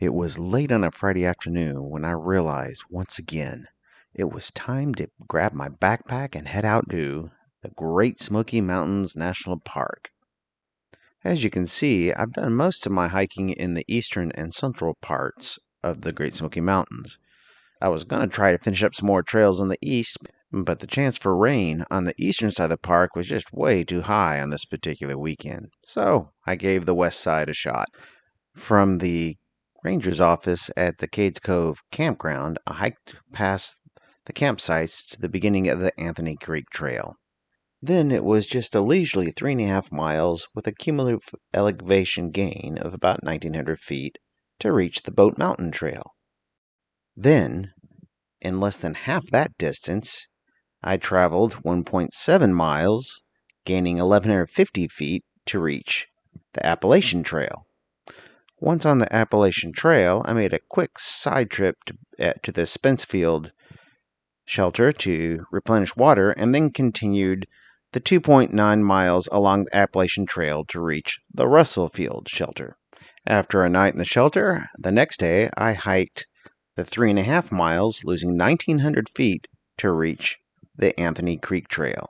It was late on a Friday afternoon when I realized once again it was time to grab my backpack and head out to the Great Smoky Mountains National Park. As you can see, I've done most of my hiking in the eastern and central parts of the Great Smoky Mountains. I was going to try to finish up some more trails in the east, but the chance for rain on the eastern side of the park was just way too high on this particular weekend, so I gave the west side a shot. From the ranger's office at the Cades Cove campground, I hiked past the campsites to the beginning of the Anthony Creek Trail. Then it was just a leisurely 3.5 miles with a cumulative elevation gain of about 1,900 feet to reach the Bote Mountain Trail. Then, in less than half that distance, I traveled 1.7 miles, gaining 1,150 feet to reach the Appalachian Trail. Once on the Appalachian Trail, I made a quick side trip to the Spencefield shelter to replenish water, and then continued the 2.9 miles along the Appalachian Trail to reach the Russel Field shelter. After a night in the shelter, the next day I hiked the 3.5 miles, losing 1,900 feet to reach the Anthony Creek Trail.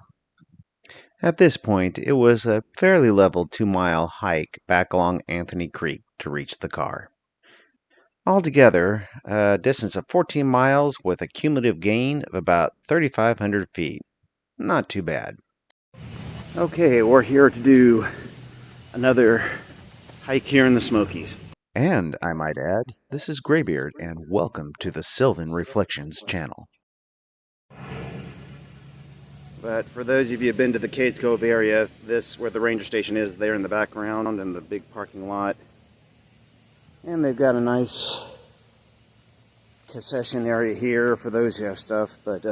At this point, it was a fairly level 2-mile hike back along Anthony Creek to reach the car. Altogether, a distance of 14 miles with a cumulative gain of about 3,500 feet. Not too bad. Okay, we're here to do another hike here in the Smokies. And, I might add, this is Graybeard, and welcome to the Sylvan Reflections channel. But for those of you who've been to the Cades Cove area, this where the ranger station is there in the background and the big parking lot. And they've got a nice concession area here for those who have stuff, but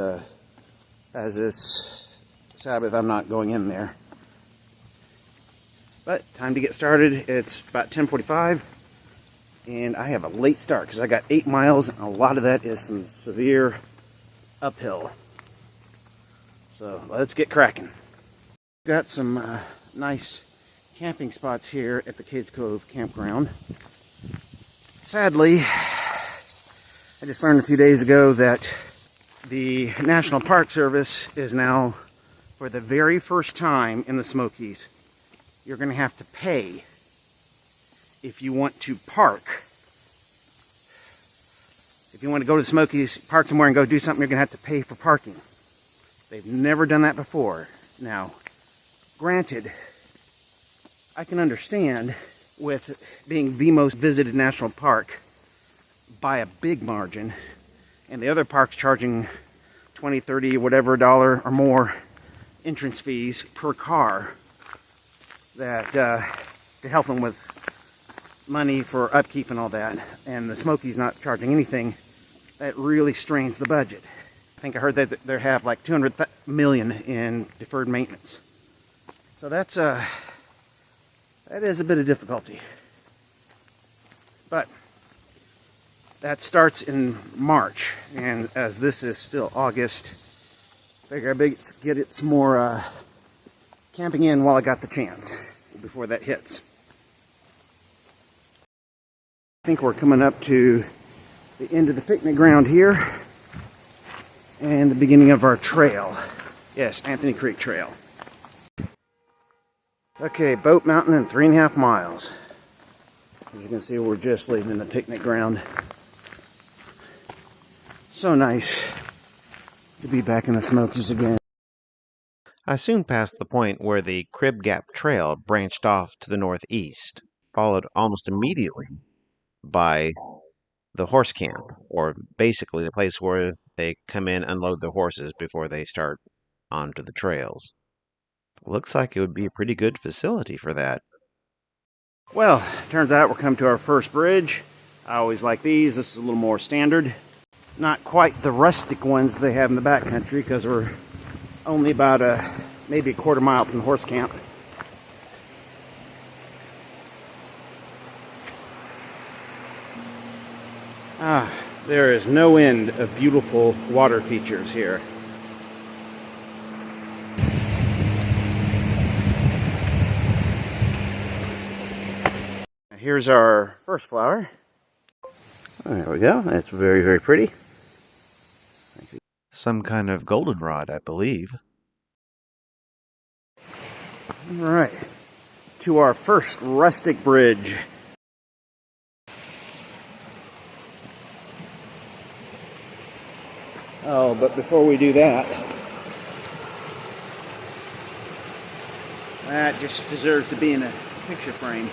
as this Sabbath, I'm not going in there. But time to get started. It's about 10:45, and I have a late start because I got 8 miles, and a lot of that is some severe uphill. So let's get cracking. Got some nice camping spots here at the Cades Cove campground. Sadly, I just learned a few days ago that the National Park Service is now, for the very first time in the Smokies, you're going to have to pay if you want to park. If you want to go to the Smokies, park somewhere and go do something, you're going to have to pay for parking. They've never done that before. Now, granted, I can understand with being the most visited national park by a big margin, and the other parks charging 20, 30, whatever dollar or more entrance fees per car, that to help them with money for upkeep and all that, and the Smokies not charging anything, that really strains the budget. I think I heard that they have like $200 million in deferred maintenance. So that is a bit of difficulty. But that starts in March, and as this is still August, I figure I better get it some more camping in while I got the chance before that hits. I think we're coming up to the end of the picnic ground here and the beginning of our trail. Yes, Anthony Creek Trail. Okay, Bote Mountain in 3.5 miles. As you can see, we're just leaving the picnic ground. So nice to be back in the Smokies again. I soon passed the point where the Crib Gap Trail branched off to the northeast, followed almost immediately by the horse camp, or basically the place where they come in, unload their horses before they start onto the trails. Looks like it would be a pretty good facility for that. Well, turns out we're coming to our first bridge. I always like these. This is a little more standard. Not quite the rustic ones they have in the backcountry, because we're only about maybe a quarter mile from the horse camp. There is no end of beautiful water features here. Here's our first flower. There we go. That's very, very pretty. Some kind of goldenrod, I believe. All right, to our first rustic bridge. Oh, but before we do that, that just deserves to be in a picture frame.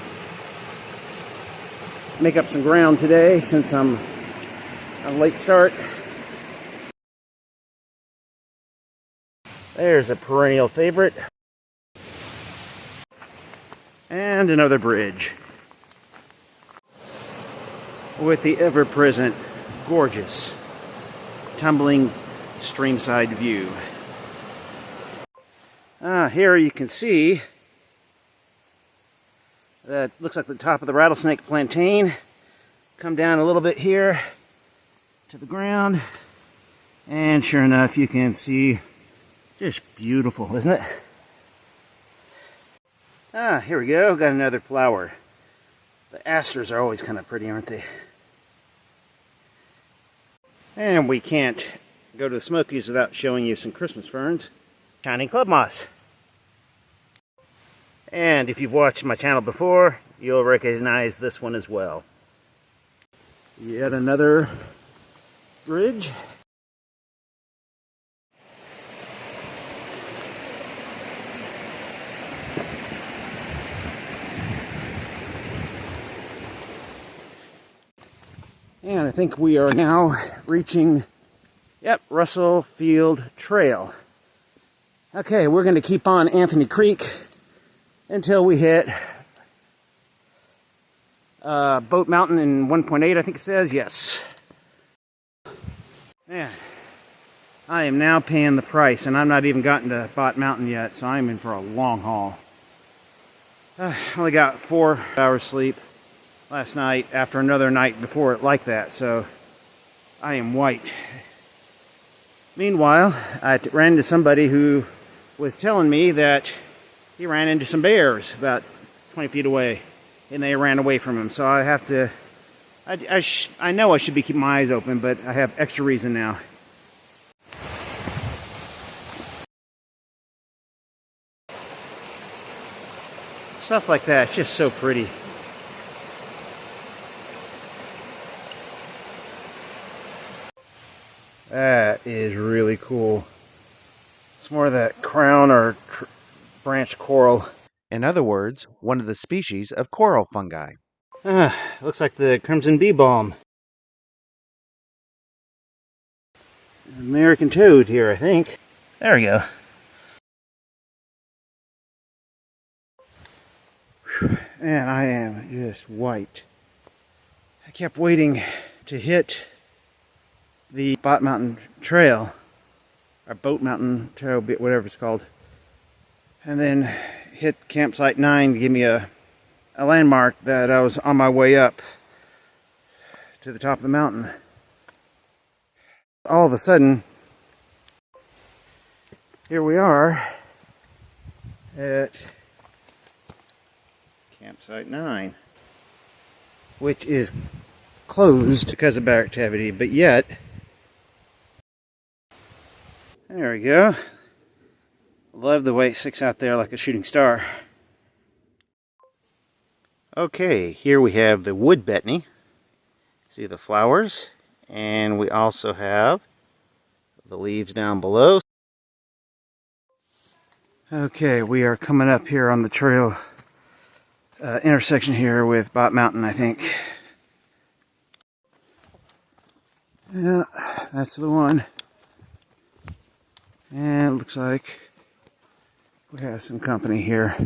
Make up some ground today since I'm a late start. There's a perennial favorite. And another bridge with the ever-present gorgeous tumbling streamside view. Here you can see that looks like the top of the rattlesnake plantain. Come down a little bit here to the ground, and sure enough you can see, just beautiful, isn't it? Here we go, got another flower. The asters are always kind of pretty, aren't they? And we can't go to the Smokies without showing you some Christmas ferns. Shining club moss. And if you've watched my channel before, you'll recognize this one as well. Yet another bridge. And I think we are now reaching, Russel Field Trail. Okay, we're going to keep on Anthony Creek until we hit Bote Mountain in 1.8, I think it says, yes. Man, I am now paying the price, and I'm not even gotten to Bote Mountain yet, so I'm in for a long haul. I only got 4 hours sleep last night after another night before it like that, so I am white. Meanwhile, I ran into somebody who was telling me that he ran into some bears about 20 feet away, and they ran away from him. So I have to, I know I should be keeping my eyes open, but I have extra reason now. Stuff like that, it's just so pretty. That is really cool. It's more of that crown or branch coral. In other words, one of the species of coral fungi. Looks like the crimson bee balm. American toad here, I think. There we go. Man, I am just white. I kept waiting to hit the Bote Mountain Trail, or Bote Mountain Trail, whatever it's called, and then hit campsite 9 to give me a landmark that I was on my way up to the top of the mountain. All of a sudden, here we are at campsite 9, which is closed because of bear activity, but yet, there we go. Love the way it sticks out there like a shooting star. Okay, here we have the wood betony. See the flowers, and we also have the leaves down below. Okay, we are coming up here on the trail intersection here with Bote Mountain, I think. Yeah, that's the one. And it looks like we have some company here.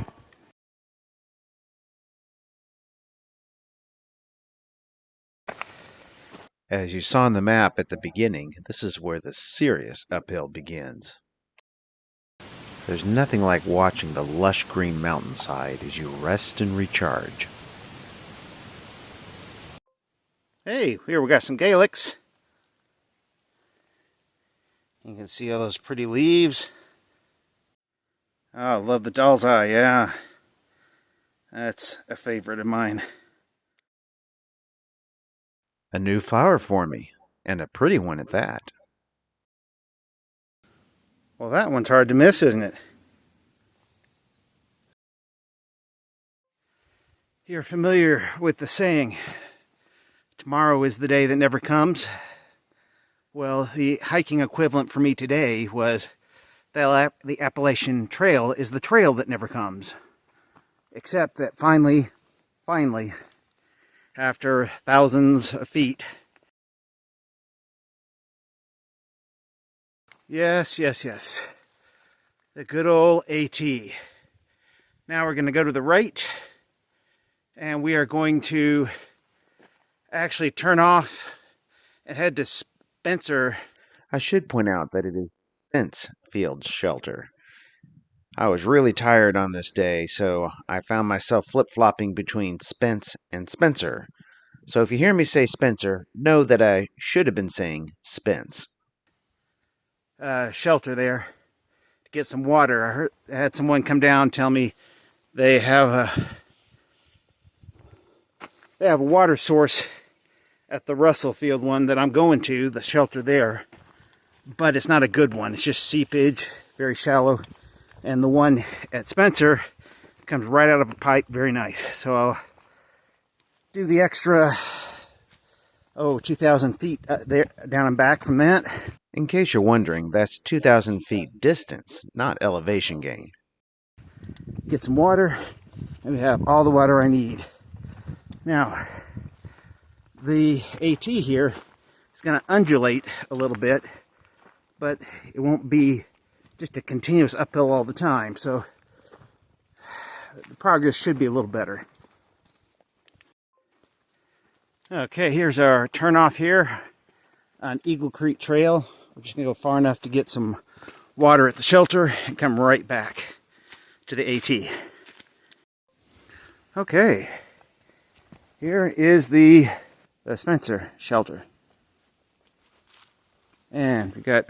As you saw on the map at the beginning, this is where the serious uphill begins. There's nothing like watching the lush green mountainside as you rest and recharge. Hey, here we got some Galix. You can see all those pretty leaves. Oh, I love the doll's eye, yeah. That's a favorite of mine. A new flower for me, and a pretty one at that. Well, that one's hard to miss, isn't it? You're familiar with the saying, tomorrow is the day that never comes. Well, the hiking equivalent for me today was the Appalachian Trail is the trail that never comes. Except that finally, after thousands of feet, yes, the good old AT. Now we're going to go to the right, and we are going to actually turn off and head to Spencer. I should point out that it is Spence Field Shelter. I was really tired on this day, so I found myself flip-flopping between Spence and Spencer. So if you hear me say Spencer, know that I should have been saying Spence. Shelter there to get some water. I had someone come down tell me they have a water source at the Russel Field one that I'm going to, the shelter there, but it's not a good one. It's just seepage, very shallow, and the one at Spencer comes right out of a pipe, very nice. So I'll do the extra 2,000 feet there down and back from that. In case you're wondering, that's 2,000 feet distance, not elevation gain. Get some water, and we have all the water I need. Now, the AT here is going to undulate a little bit, but it won't be just a continuous uphill all the time, so the progress should be a little better. Okay, here's our turnoff here on Eagle Creek Trail. We're just going to go far enough to get some water at the shelter and come right back to the AT. Okay, here is the Spencer shelter. And you got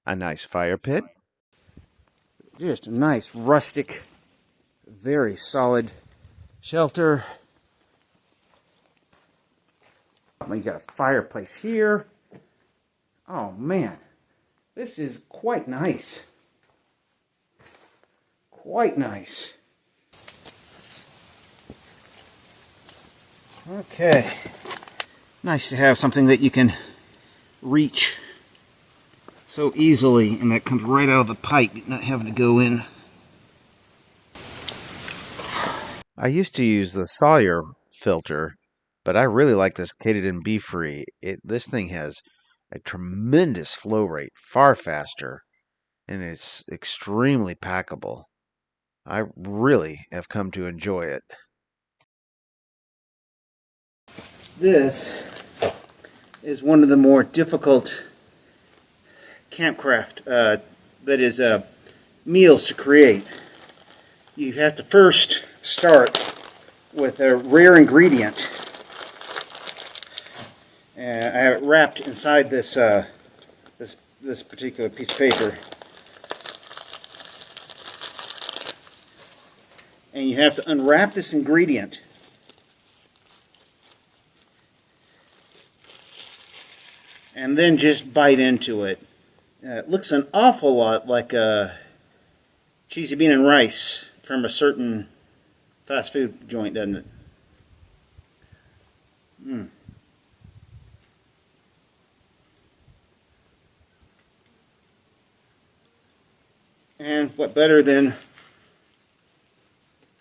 a nice fire pit. Just a nice rustic, very solid shelter. You got a fireplace here. Oh man, this is quite nice. Quite nice. Okay. Nice to have something that you can reach so easily, and that comes right out of the pipe, not having to go in. I used to use the Sawyer filter, but I really like this Cades and Be Free. This thing has a tremendous flow rate, far faster, and it's extremely packable. I really have come to enjoy it. This is one of the more difficult campcraft, meals to create. You have to first start with a rare ingredient. And I have it wrapped inside this this particular piece of paper. And you have to unwrap this ingredient. And then just bite into it. It looks an awful lot like cheesy bean and rice from a certain fast food joint, doesn't it? And what better than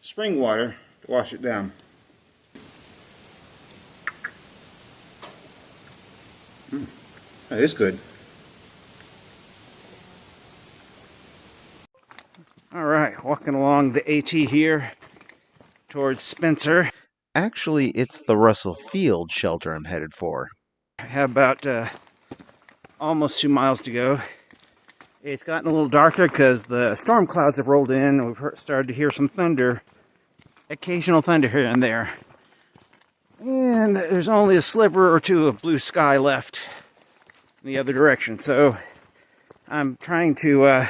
spring water to wash it down? That is good. All right, walking along the AT here towards Spencer. Actually, it's the Russel Field shelter I'm headed for. I have about almost 2 miles to go. It's gotten a little darker because the storm clouds have rolled in, and we've started to hear some thunder, occasional thunder here and there. And there's only a sliver or two of blue sky left in the other direction, so I'm trying to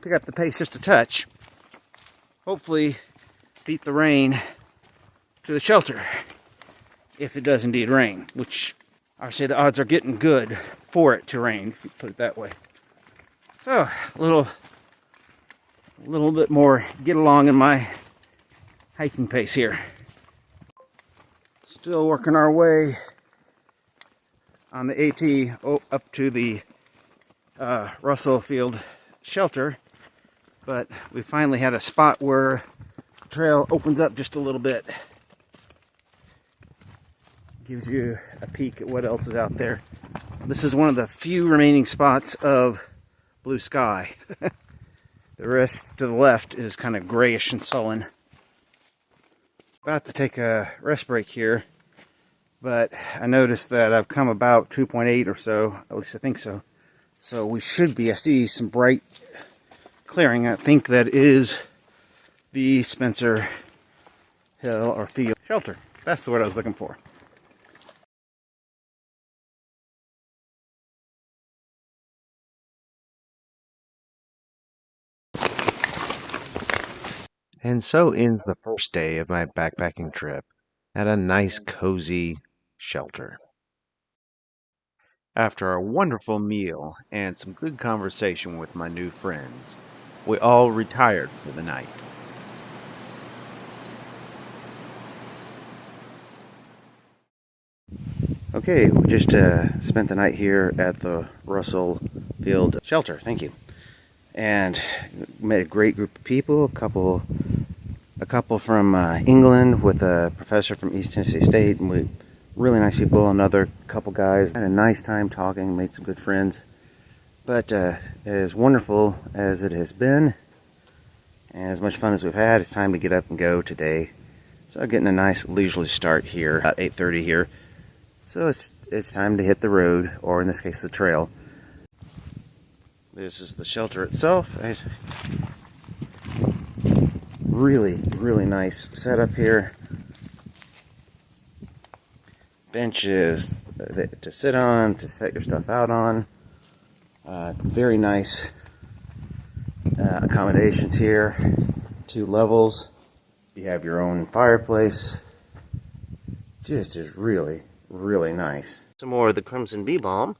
pick up the pace just a touch. Hopefully beat the rain to the shelter. if it does indeed rain, which I would say the odds are getting good for it to rain, if you put it that way. So, a little bit more get along in my hiking pace here. Still working our way on the AT up to the Russel Field shelter, but we finally had a spot where the trail opens up just a little bit. Gives you a peek at what else is out there. This is one of the few remaining spots of blue sky. The rest to the left is kind of grayish and sullen. About to take a rest break here, but I noticed that I've come about 2.8 or so, at least I think so. So we should be, I see some bright clearing. I think that is the Spencer Hill or Field shelter. That's the word I was looking for. And so ends the first day of my backpacking trip at a nice, cozy shelter. After a wonderful meal and some good conversation with my new friends, we all retired for the night. Okay, we just spent the night here at the Russel Field shelter. Thank you. And met a great group of people. A couple from England with a professor from East Tennessee State, and we really nice people. Another couple guys. Had a nice time talking. Made some good friends. But as wonderful as it has been, and as much fun as we've had, it's time to get up and go today. So getting a nice leisurely start here, about 8:30 here. So it's time to hit the road, or in this case, the trail. This is the shelter itself. Really, really nice setup here. Benches to sit on, to set your stuff out on. Very nice accommodations here. 2 levels. You have your own fireplace. Just really, really nice. Some more of the Crimson Bee Balm.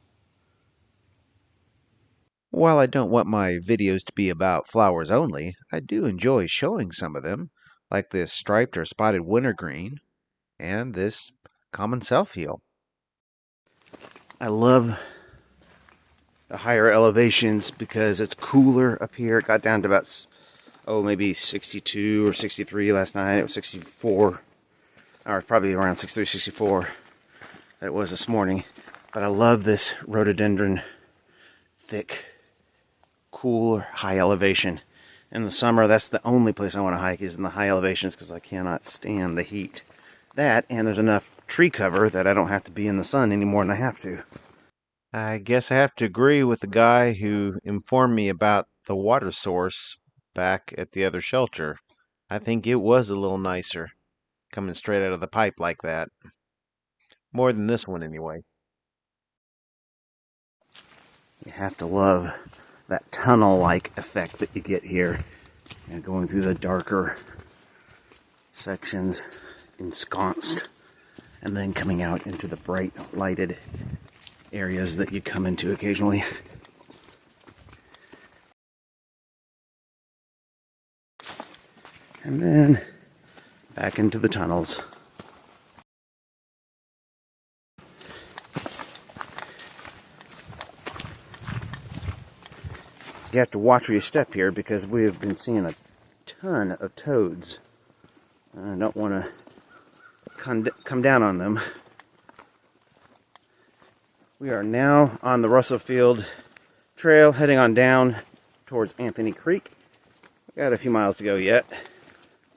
While I don't want my videos to be about flowers only, I do enjoy showing some of them, like this striped or spotted wintergreen and this common self-heal. I love the higher elevations because it's cooler up here. It got down to about, maybe 62 or 63 last night. It was 64, or probably around 63, 64 that it was this morning. But I love this rhododendron, thick, cool, high elevation. In the summer, that's the only place I want to hike, is in the high elevations, because I cannot stand the heat. That, and there's enough tree cover that I don't have to be in the sun any more than I have to. I guess I have to agree with the guy who informed me about the water source back at the other shelter. I think it was a little nicer, coming straight out of the pipe like that. More than this one, anyway. You have to love that tunnel-like effect that you get here, and going through the darker sections, ensconced, and then coming out into the bright lighted areas that you come into occasionally. And then back into the tunnels. You have to watch where you step here, because we have been seeing a ton of toads. I don't want to come down on them. We are now on the Russel Field Trail, heading on down towards Anthony Creek. We've got a few miles to go yet,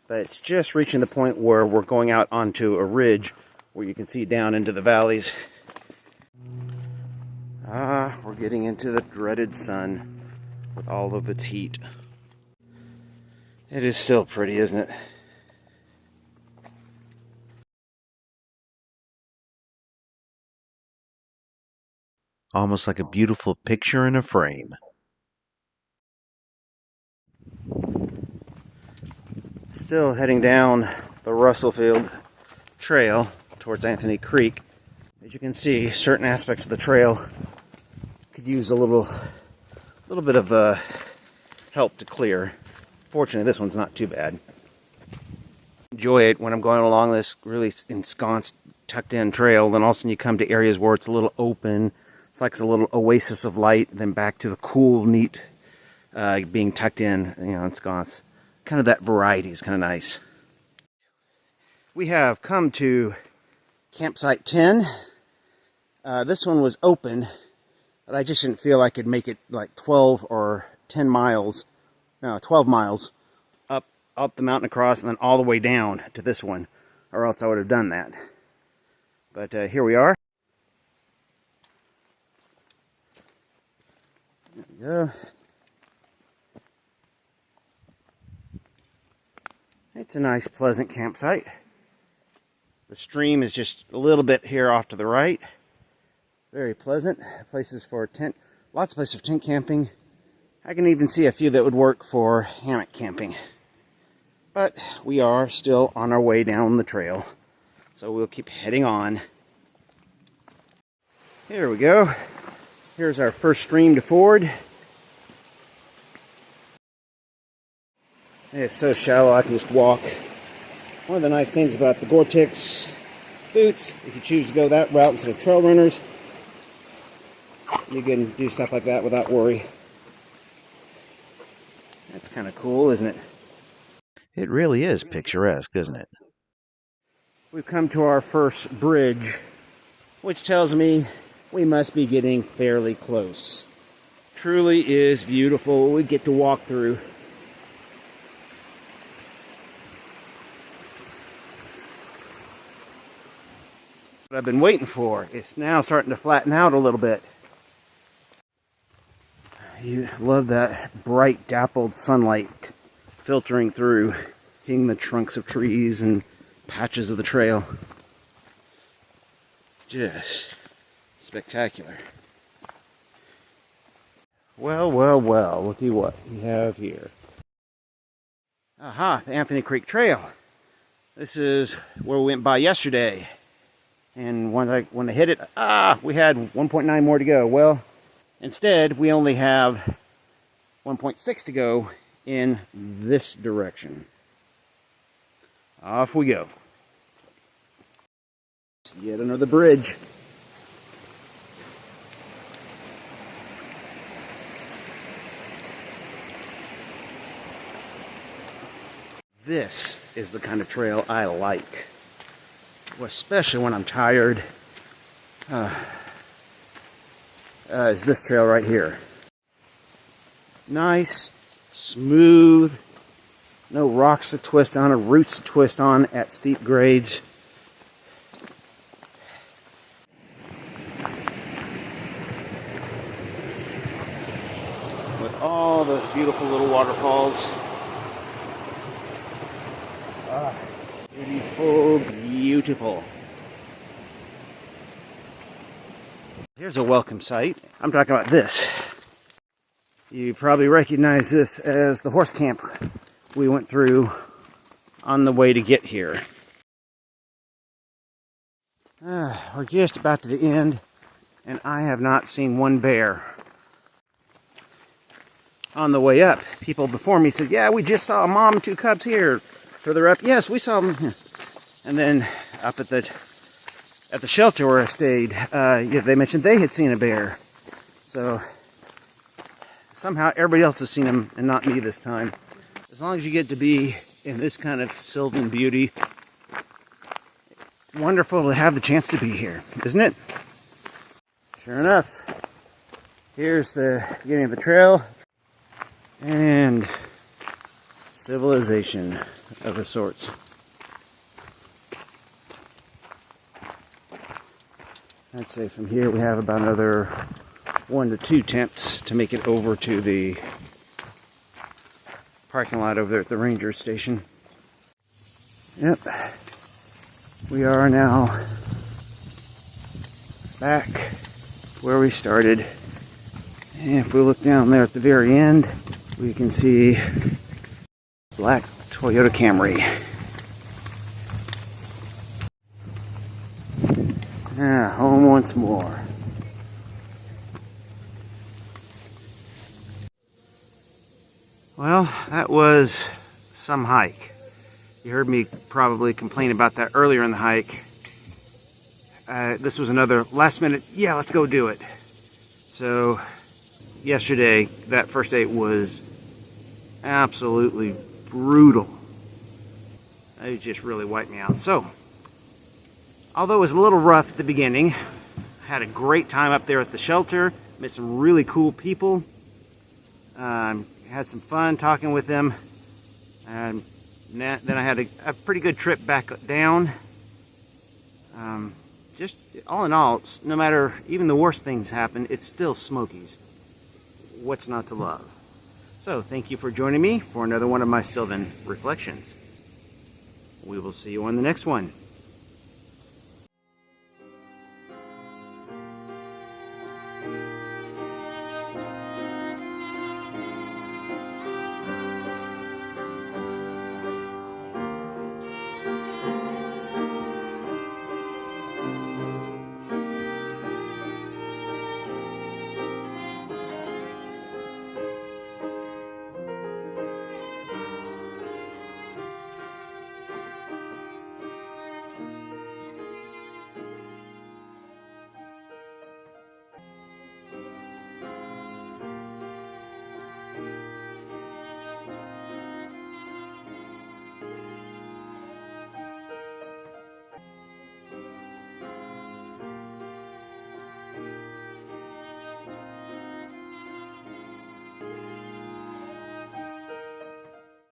but it's just reaching the point where we're going out onto a ridge where you can see down into the valleys. We're getting into the dreaded sun with all of its heat. It is still pretty, isn't it? Almost like a beautiful picture in a frame. Still heading down the Russel Field Trail towards Anthony Creek. As you can see, certain aspects of the trail could use a little bit of help to clear. Fortunately, this one's not too bad. Enjoy it when I'm going along this really ensconced, tucked-in trail. Then all of a sudden you come to areas where it's a little open. It's like a little oasis of light. Then back to the cool, neat, being tucked in, ensconced. Kind of that variety is kind of nice. We have come to campsite 10. This one was open, but I just didn't feel I could make it like 12 or 10 miles. No, 12 miles up the mountain across and then all the way down to this one, or else I would have done that. But here we are. There we go. It's a nice, pleasant campsite. The stream is just a little bit here off to the right. Very pleasant. Places for tent, lots of places for tent camping. I can even see a few that would work for hammock camping. But we are still on our way down the trail, so we'll keep heading on. Here we go. Here's our first stream to ford. It's so shallow I can just walk. One of the nice things about the Gore-Tex boots, if you choose to go that route instead of trail runners, you can do stuff like that without worry. That's kind of cool, isn't it? It really is picturesque, isn't it? We've come to our first bridge, which tells me we must be getting fairly close. Truly is beautiful. We get to walk through. What I've been waiting for. It's now starting to flatten out a little bit. You love that bright, dappled sunlight filtering through, hitting the trunks of trees and patches of the trail. Just spectacular. Well, well, well, looky what we have here. Aha, the Anthony Creek Trail. This is where we went by yesterday. And when I hit it, we had 1.9 more to go. Well, instead, we only have 1.6 to go in this direction. Off we go. Yet another bridge. This is the kind of trail I like, especially when I'm tired. Is this trail right here. Nice, smooth, no rocks to twist on or roots to twist on at steep grades. With all those beautiful little waterfalls. Beautiful, beautiful. Here's a welcome sight. I'm talking about this. You probably recognize this as the horse camp we went through on the way to get here. We're just about to the end, and I have not seen one bear. On the way up, people before me said, yeah, we just saw a mom and two cubs here. Further up, yes, we saw them. And then up at the shelter where I stayed, they mentioned they had seen a bear. So somehow everybody else has seen them and not me this time. As long as you get to be in this kind of sylvan beauty, it's wonderful to have the chance to be here, isn't it? Sure enough, here's the beginning of the trail and civilization of a sorts. I'd say from here we have about another 1 to 2 tents to make it over to the parking lot over there at the ranger station. Yep. We are now back where we started. And if we look down there at the very end, we can see black Toyota Camry. Yeah, home once more. Well, that was some hike. You heard me probably complain about that earlier in the hike. This was another last minute, yeah, let's go do it. So, yesterday, that first day was absolutely brutal. It just really wiped me out. So, although it was a little rough at the beginning, I had a great time up there at the shelter, met some really cool people, had some fun talking with them, and then I had a pretty good trip back down. Just all in all, no matter, even the worst things happen, it's still Smokies. What's not to love? So, thank you for joining me for another one of my Sylvan reflections. We will see you on the next one.